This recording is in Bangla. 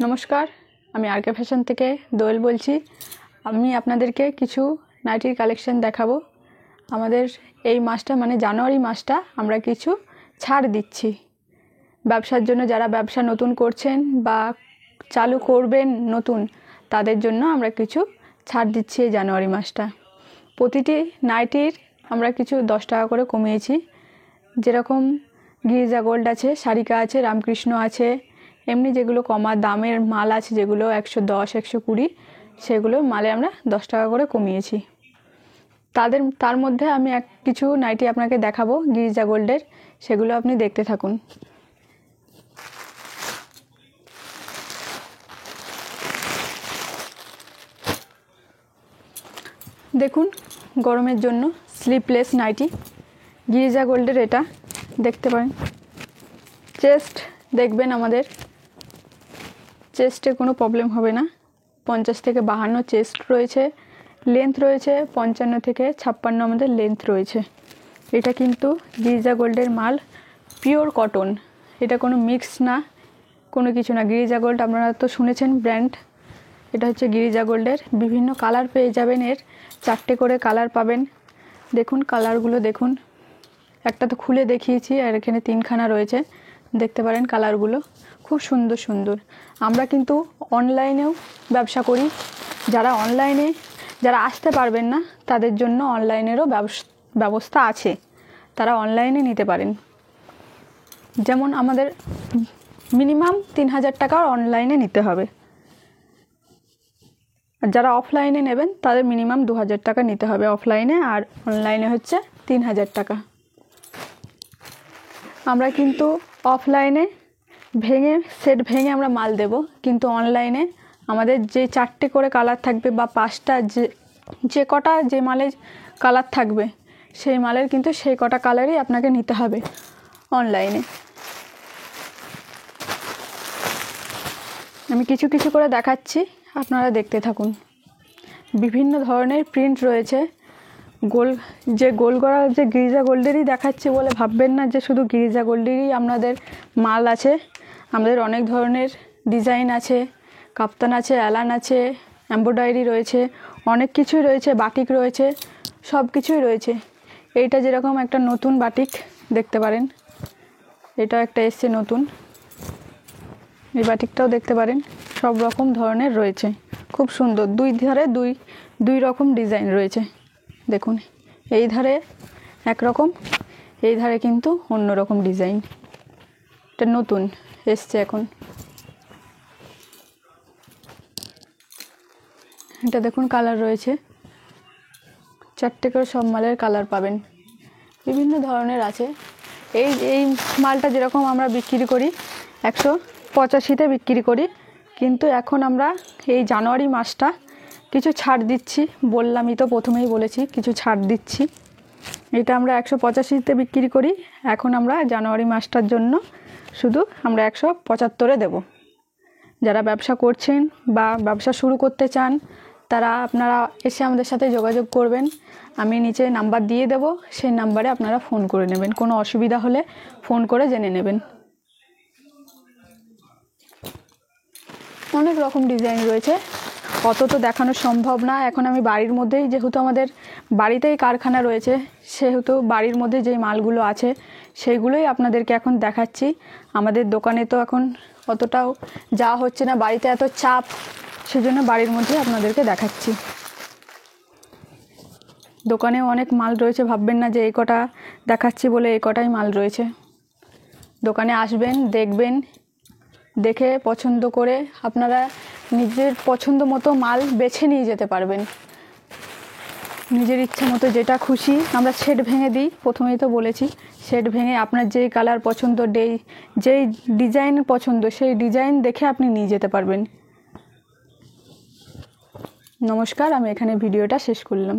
নমস্কার, আমি আরকে ফ্যাশন থেকে দোয়েল বলছি। আমি আপনাদেরকে কিছু নাইটির কালেকশন দেখাবো। আমাদের এই মাসটা মানে জানুয়ারি মাসটা আমরা কিছু ছাড় দিচ্ছি ব্যবসার জন্য। যারা ব্যবসা নতুন করছেন বা চালু করবেন নতুন, তাদের জন্য আমরা কিছু ছাড় দিচ্ছি এই জানুয়ারি মাসটা। প্রতিটি নাইটির আমরা কিছু 10 টাকা করে কমিয়েছি। যেরকম গিরিজা গোল্ড আছে, সারিকা আছে, রামকৃষ্ণ আছে, এমনি যেগুলো কমা দামের মাল আছে যেগুলো 110, 120, সেগুলো মালে আমরা 10 টাকা করে কমিয়েছি। তার মধ্যে আমি কিছু নাইটি আপনাকে দেখাবো গিরিজা গোল্ডের, সেগুলো আপনি দেখতে থাকুন। দেখুন, গরমের জন্য স্লিপলেস নাইটি গিরিজা গোল্ডের, এটা দেখতে পারেন। চেস্ট দেখবেন, আমাদের চেস্টে কোনো প্রবলেম হবে না। 50 থেকে 52 চেস্ট রয়েছে, লেন্থ রয়েছে 55 থেকে 56 আমাদের লেন্থ রয়েছে। এটা কিন্তু গিরিজা গোল্ডের মাল, পিওর কটন, এটা কোনো মিক্স না, কোনো কিছু না। গিরিজা গোল্ড আপনারা তো শুনেছেন ব্র্যান্ড, এটা হচ্ছে গিরিজা গোল্ডের। বিভিন্ন কালার পেয়ে যাবেন, এর 4টে করে কালার পাবেন। দেখুন কালারগুলো দেখুন, একটা তো খুলে দেখিয়েছি আর এখানে 3খানা রয়েছে, দেখতে পারেন কালারগুলো খুব সুন্দর সুন্দর। আমরা কিন্তু অনলাইনেও ব্যবসা করি। যারা আসতে পারবেন না তাদের জন্য অনলাইনেরও ব্যবস্থা আছে, তারা অনলাইনে নিতে পারেন। যেমন আমাদের মিনিমাম 3000 টাকা অনলাইনে নিতে হবে। আর যারা অফলাইনে নেবেন তাদের মিনিমাম 2000 টাকা নিতে হবে অফলাইনে, আর অনলাইনে হচ্ছে 3000 টাকা। আমরা কিন্তু অফলাইনে সেট ভেঙে আমরা মাল দেব, কিন্তু অনলাইনে আমাদের যে 4টে করে কালার থাকবে বা 5টা, যে কটা যে মালের কালার থাকবে সেই মালের কিন্তু সেই কটা কালারই আপনাকে নিতে হবে অনলাইনে। আমি কিছু কিছু করে দেখাচ্ছি, আপনারা দেখতে থাকুন। বিভিন্ন ধরনের প্রিন্ট রয়েছে। গোল গড়া যে গিরিজা গোল্ডেরই দেখাচ্ছি বলে ভাববেন না যে শুধু গিরিজা গোল্ডেরই আপনাদের মাল আছে। আমাদের অনেক ধরনের ডিজাইন আছে, কাপ্তান আছে, অ্যালান আছে, এমব্রয়ডারি রয়েছে, অনেক কিছুই রয়েছে, বাটিক রয়েছে, সব কিছুই রয়েছে। এইটা যেরকম একটা নতুন বাটিক দেখতে পারেন, এটাও একটা এসছে নতুন, এই বাটিকটাও দেখতে পারেন। সব রকম ধরনের রয়েছে, খুব সুন্দর। দুই ধারে দুই রকম ডিজাইন রয়েছে। দেখুন, এই ধারে একরকম, এই ধারে কিন্তু অন্য রকম ডিজাইন। এটা নতুন এসছে এখন। এটা দেখুন কালার রয়েছে, 4টে করে সব মালের কালার পাবেন, বিভিন্ন ধরনের আছে। এই মালটা যেরকম আমরা বিক্রি করি 185-তে বিক্রি করি, কিন্তু এখন আমরা এই জানুয়ারি মাসটা কিছু ছাড় দিচ্ছি। বললামই তো, প্রথমেই বলেছি কিছু ছাড় দিচ্ছি। এটা আমরা 185-তে বিক্রি করি, এখন আমরা জানুয়ারি মাসটার জন্য শুধু আমরা 175-এ দেব। যারা ব্যবসা করছেন বা ব্যবসা শুরু করতে চান তারা আপনারা এসে আমাদের সাথে যোগাযোগ করবেন। আমি নিচে নাম্বার দিয়ে দেব, সেই নাম্বারে আপনারা ফোন করে নেবেন। কোনো অসুবিধা হলে ফোন করে জেনে নেবেন। অনেক রকম ডিজাইন রয়েছে, অত তো দেখানো সম্ভব না। এখন আমি বাড়ির মধ্যেই, যেহেতু আমাদের বাড়িতেই কারখানা রয়েছে, সেহেতু বাড়ির মধ্যে যেই মালগুলো আছে সেইগুলোই আপনাদেরকে এখন দেখাচ্ছি। আমাদের দোকানে তো এখন অতটাও যাওয়া হচ্ছে না, বাড়িতে এত চাপ, সেজন্য বাড়ির মধ্যেই আপনাদেরকে দেখাচ্ছি। দোকানেও অনেক মাল রয়েছে, ভাববেন না যে এই কটা দেখাচ্ছি বলে এই কটাই মাল রয়েছে। দোকানে আসবেন, দেখবেন, দেখে পছন্দ করে আপনারা নিজের পছন্দ মতো মাল বেছে নিয়ে যেতে পারবেন। নিজের ইচ্ছা মতো যেটা খুশি। আমরা সেট ভেঙে দিই, প্রথমেই তো বলেছি, সেট ভেঙে আপনার যেই কালার পছন্দ, যেই ডিজাইন পছন্দ, সেই ডিজাইন দেখে আপনি নিয়ে যেতে পারবেন। নমস্কার, আমি এখানে ভিডিওটা শেষ করলাম।